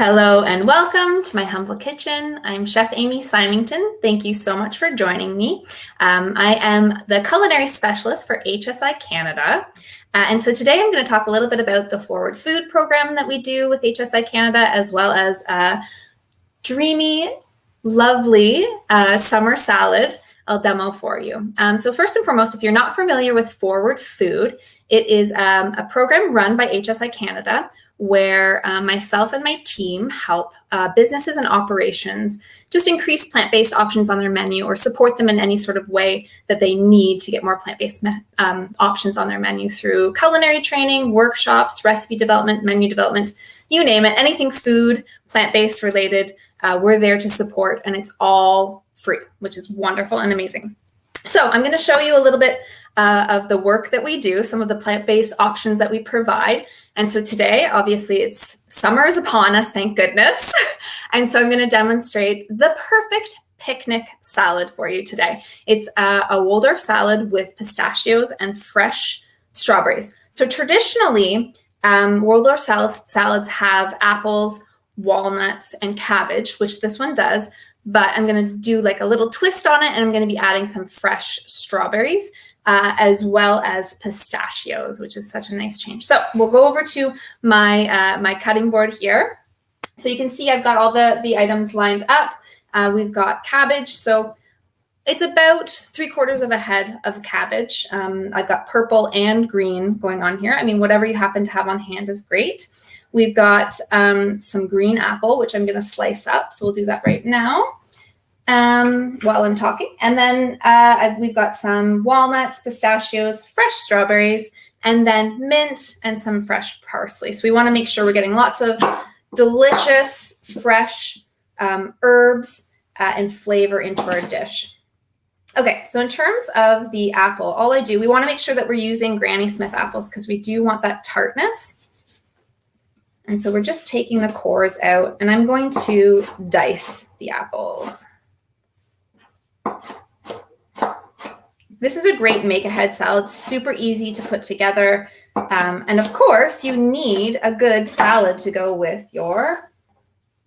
Hello and welcome to my humble kitchen. I'm Chef Amy Symington. Thank you so much for joining me. I am the culinary specialist for HSI Canada. And so today I'm going to talk a little bit about the Forward Food program that we do with HSI Canada, as well as a dreamy, lovely summer salad I'll demo for you. So first and foremost, if you're not familiar with Forward Food, it is a program run by HSI Canada where myself and my team help businesses and operations just increase plant-based options on their menu or support them in any sort of way that they need to get more plant-based options on their menu through culinary training, workshops, recipe development, menu development, you name it, anything food, plant-based related, we're there to support, and it's all free, which is wonderful and amazing. So I'm going to show you a little bit of the work that we do, some of the plant-based options that we provide. And so today, obviously, it's summer is upon us, thank goodness. And so I'm going to demonstrate the perfect picnic salad for you today. It's a Waldorf salad with pistachios and fresh strawberries. So traditionally, Waldorf salads have apples, walnuts, and cabbage, which this one does. But I'm going to do like a little twist on it, and I'm going to be adding some fresh strawberries as well as pistachios, which is such a nice change. So we'll go over to my my cutting board here. So you can see I've got all the items lined up. We've got cabbage. So it's about 3/4 of a head of cabbage. I've got purple and green going on here. I mean, whatever you happen to have on hand is great. We've got some green apple, which I'm going to slice up. So we'll do that right now while I'm talking. And then we've got some walnuts, pistachios, fresh strawberries, and then mint and some fresh parsley. So we want to make sure we're getting lots of delicious, fresh herbs and flavor into our dish. Okay, so in terms of the apple, we want to make sure that we're using Granny Smith apples because we do want that tartness. And so we're just taking the cores out, and I'm going to dice the apples. This is a great make-ahead salad, super easy to put together. And of course, you need a good salad to go with your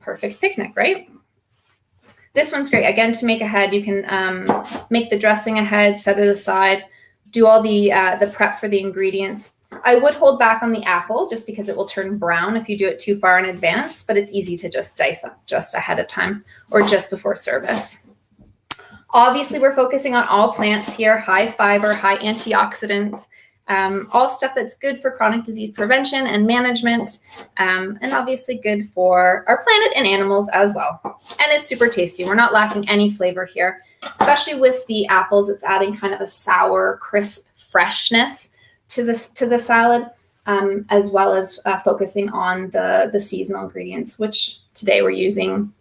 perfect picnic, right? This one's great. Again, to make ahead, you can make the dressing ahead, set it aside, do all the prep for the ingredients. I would hold back on the apple just because it will turn brown if you do it too far in advance, but it's easy to just dice up just ahead of time or just before service. Obviously, we're focusing on all plants here, high fiber, high antioxidants, all stuff that's good for chronic disease prevention and management, and obviously good for our planet and animals as well. And it's super tasty. We're not lacking any flavor here, especially with the apples. It's adding kind of a sour, crisp freshness to the salad, as well as focusing on the seasonal ingredients, which today we're using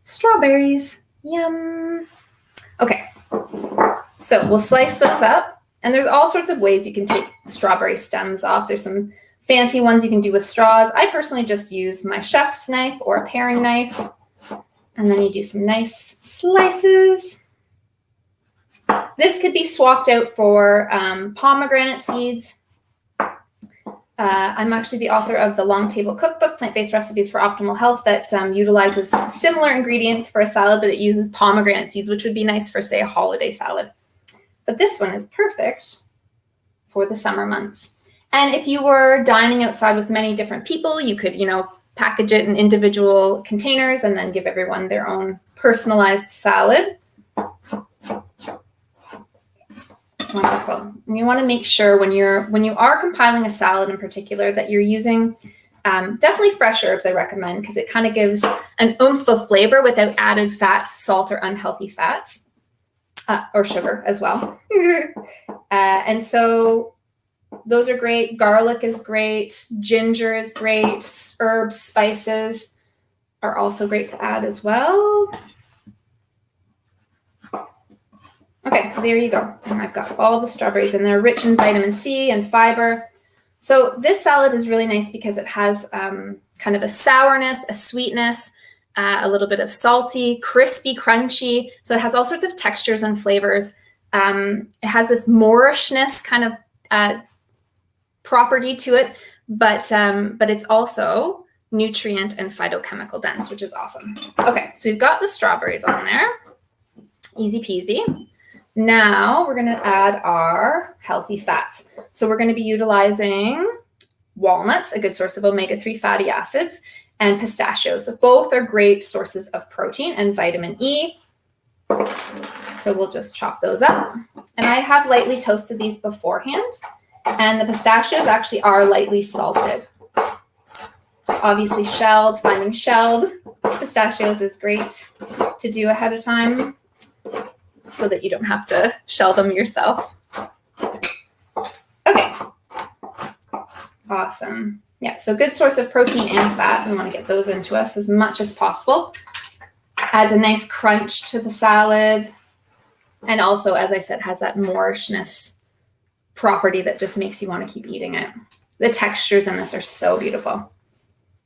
strawberries. Yum. Okay, so we'll slice those up, and there's all sorts of ways you can take strawberry stems off. There's some fancy ones you can do with straws. I personally just use my chef's knife or a paring knife, and then you do some nice slices. This could be swapped out for pomegranate seeds. I'm actually the author of the Long Table Cookbook, Plant-Based Recipes for Optimal Health, that utilizes similar ingredients for a salad, but it uses pomegranate seeds, which would be nice for, say, a holiday salad. But this one is perfect for the summer months. And if you were dining outside with many different people, you could, package it in individual containers and then give everyone their own personalized salad. Wonderful. And you want to make sure when you are compiling a salad in particular that you're using definitely fresh herbs. I recommend, because it kind of gives an oomph of flavor without added fat, salt, or unhealthy fats, or sugar as well. And so those are great. Garlic is great. Ginger is great. Herbs, spices are also great to add as well. Okay, there you go. And I've got all the strawberries, and they're rich in vitamin C and fiber. So this salad is really nice because it has kind of a sourness, a sweetness, a little bit of salty, crispy, crunchy. So it has all sorts of textures and flavors. It has this Moorishness kind of property to it, but it's also nutrient and phytochemical dense, which is awesome. Okay, so we've got the strawberries on there. Easy peasy. Now we're going to add our healthy fats. So we're going to be utilizing walnuts, a good source of omega-3 fatty acids, and pistachios. So both are great sources of protein and vitamin E. So we'll just chop those up. And I have lightly toasted these beforehand. And the pistachios actually are lightly salted. Obviously shelled, finding shelled pistachios is great to do ahead of time so that you don't have to shell them yourself. Okay. Awesome. Yeah, so good source of protein and fat. We want to get those into us as much as possible. Adds a nice crunch to the salad. And also, as I said, has that nourishness property that just makes you want to keep eating it. The textures in this are so beautiful.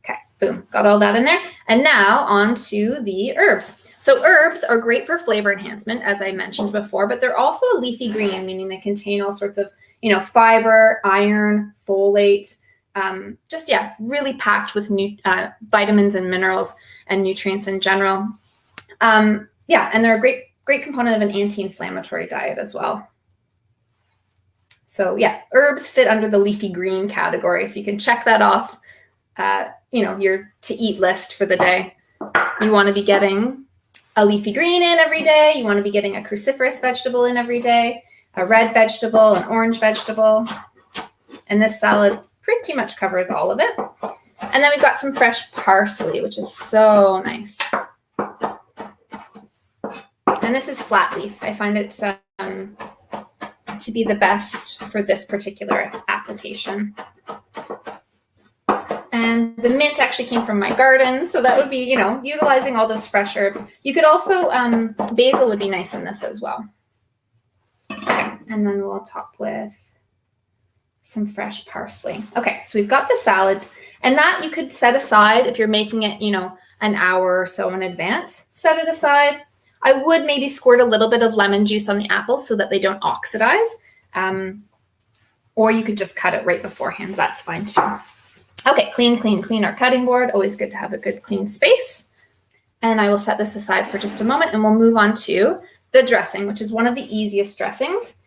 Okay, boom, got all that in there. And now on to the herbs. So herbs are great for flavor enhancement, as I mentioned before, but they're also a leafy green, meaning they contain all sorts of, fiber, iron, folate, really packed with vitamins and minerals and nutrients in general. And they're a great component of an anti-inflammatory diet as well. So yeah, herbs fit under the leafy green category. So you can check that off, your to eat list for the day. You want to be getting a leafy green in every day. You want to be getting a cruciferous vegetable in every day, a red vegetable, an orange vegetable. And this salad pretty much covers all of it. And then we've got some fresh parsley, which is so nice. And this is flat leaf. I find it to be the best for this particular application. And the mint actually came from my garden, so that would be, utilizing all those fresh herbs. You could also, basil would be nice in this as well. Okay, and then we'll top with some fresh parsley. Okay, so we've got the salad, and that you could set aside if you're making it, an hour or so in advance. Set it aside. I would maybe squirt a little bit of lemon juice on the apples so that they don't oxidize. Or you could just cut it right beforehand. That's fine too. Okay, clean our cutting board. Always good to have a good clean space. And I will set this aside for just a moment and we'll move on to the dressing, which is one of the easiest dressings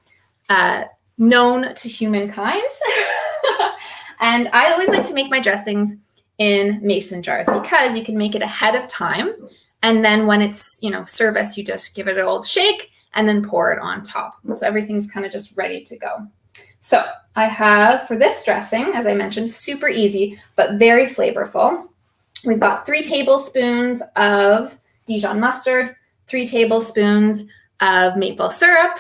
known to humankind. And I always like to make my dressings in mason jars because you can make it ahead of time. And then when it's, service, you just give it an old shake and then pour it on top. So everything's kind of just ready to go. So I have, for this dressing, as I mentioned, super easy, but very flavorful. We've got 3 tablespoons of Dijon mustard, 3 tablespoons of maple syrup.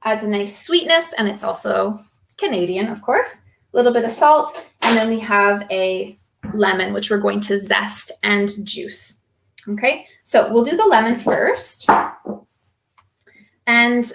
Adds a nice sweetness, and it's also Canadian, of course. A little bit of salt, and then we have a lemon, which we're going to zest and juice. Okay, so we'll do the lemon first. And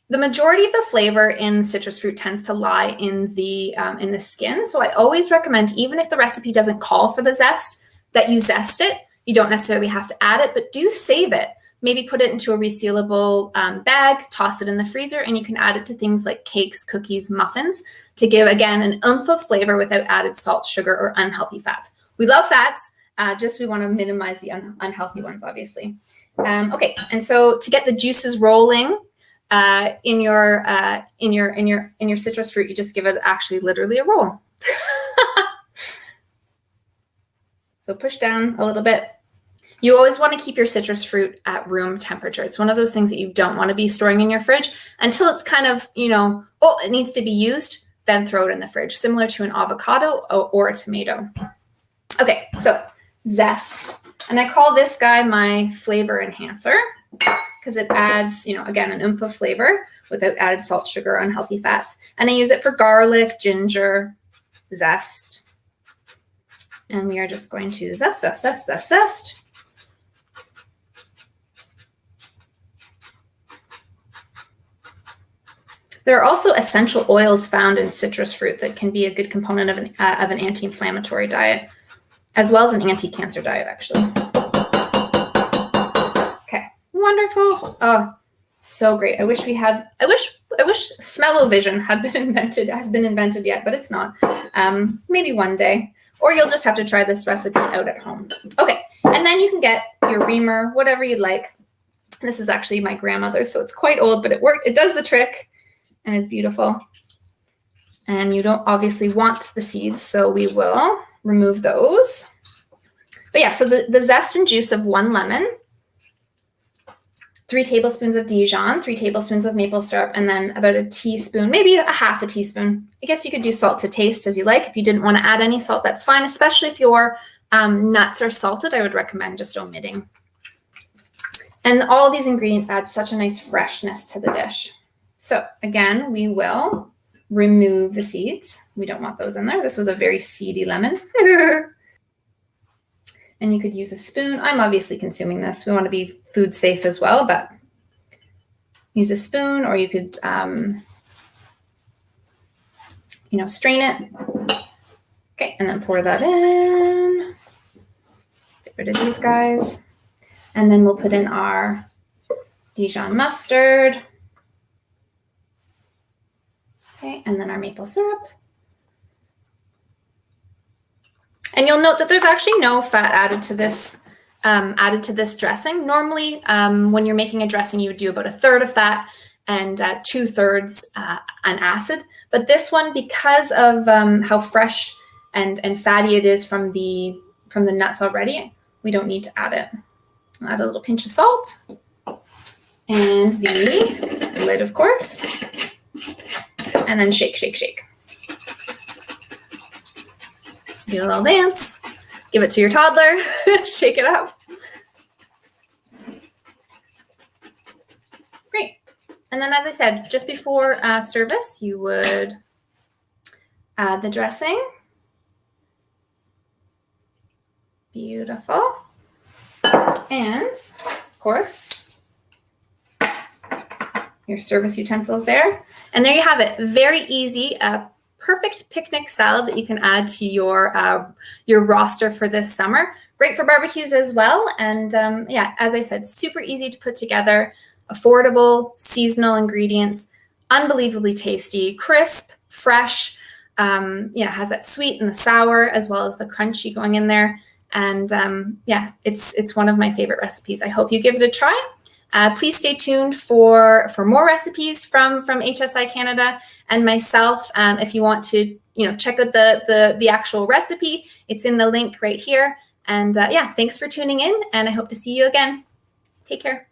the majority of the flavor in citrus fruit tends to lie in the skin. So I always recommend, even if the recipe doesn't call for the zest, that you zest it. You don't necessarily have to add it, but do save it. Maybe put it into a resealable bag, toss it in the freezer, and you can add it to things like cakes, cookies, muffins to give, again, an oomph of flavor without added salt, sugar, or unhealthy fats. We love fats. We want to minimize the unhealthy ones, obviously. Okay, and so to get the juices rolling in your citrus fruit, you just give it actually literally a roll. So push down a little bit. You always want to keep your citrus fruit at room temperature. It's one of those things that you don't want to be storing in your fridge until it's kind of, it needs to be used, then throw it in the fridge, similar to an avocado or a tomato. Okay, so zest. And I call this guy my flavor enhancer because it adds, again, an oomph of flavor without added salt, sugar, or unhealthy fats. And I use it for garlic, ginger, zest. And we are just going to zest. There are also essential oils found in citrus fruit that can be a good component of an anti-inflammatory diet, as well as an anti-cancer diet, actually. Okay, wonderful. Oh, so great. I wish smell-o-vision has been invented yet, but it's not. Maybe one day. or you'll just have to try this recipe out at home. Okay, and then you can get your reamer, whatever you'd like. This is actually my grandmother's, so it's quite old, but it worked. It does the trick and is beautiful. And you don't obviously want the seeds, so we will remove those. But yeah, so the zest and juice of 1 lemon, 3 tablespoons of Dijon, 3 tablespoons of maple syrup, and then about a teaspoon, maybe a half a teaspoon. I guess you could do salt to taste as you like. If you didn't want to add any salt, that's fine, especially if your nuts are salted. I would recommend just omitting. And all these ingredients add such a nice freshness to the dish. So again, we will remove the seeds. We don't want those in there. This was a very seedy lemon. And you could use a spoon. I'm obviously consuming this. We want to be food safe as well, but use a spoon, or you could, strain it. Okay, and then pour that in. Get rid of these guys. And then we'll put in our Dijon mustard. Okay, and then our maple syrup. And you'll note that there's actually no fat added to this dressing. Normally, when you're making a dressing, you would do about 1/3 of fat and 2/3 an acid. But this one, because of how fresh and fatty it is from the nuts already, we don't need to add it. I'll add a little pinch of salt and the lid, of course, and then shake, shake, shake. Do a little dance. Give it to your toddler. Shake it up. Great. And then, as I said, just before service, you would add the dressing. Beautiful. And, of course, your service utensils there. And there you have it. Very easy, perfect picnic salad that you can add to your roster for this summer. Great for barbecues as well. And yeah, as I said, super easy to put together, affordable, seasonal ingredients, unbelievably tasty, crisp, fresh. Has that sweet and the sour as well as the crunchy going in there. And yeah, it's one of my favorite recipes. I hope you give it a try. Please stay tuned for more recipes from HSI Canada and myself. If you want to, check out the actual recipe, it's in the link right here. And yeah, thanks for tuning in, and I hope to see you again. Take care.